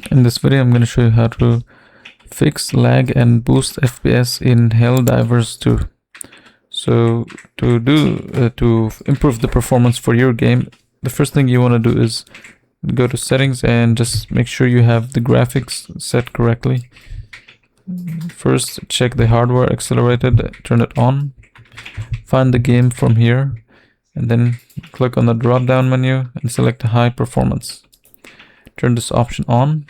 In this video, I'm going to show you how to fix lag and boost FPS in Helldivers 2. So to improve the performance for your game, the first thing you want to do is go to settings and just make sure you have the graphics set correctly. First, check the hardware accelerated, turn it on, find the game from here, and then click on the drop down menu and select high performance. Turn this option on.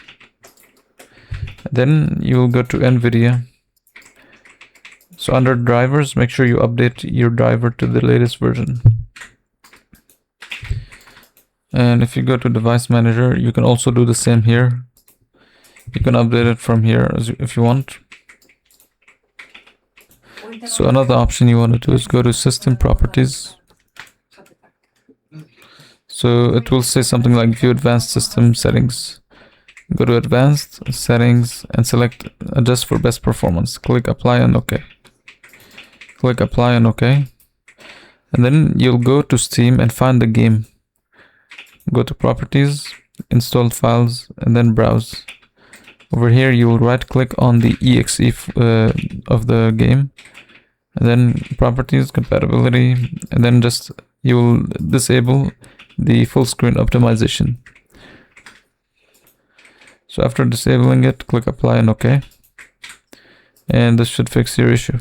Then you will go to NVIDIA. So under drivers, make sure you update your driver to the latest version. And if you go to device manager, you can also do the same here. You can update it from here if you want. So another option you want to do is go to system properties. So it will say something like view advanced system settings. Go to advanced settings and select adjust for best performance. Click apply and OK. Click apply and OK. And then you'll go to Steam and find the game. Go to properties, installed files, and then browse. Over here you will right click on the exe of the game, and then properties, compatibility, and then just you will disable the full screen optimization. So after disabling it, click apply and OK, and this should fix your issue.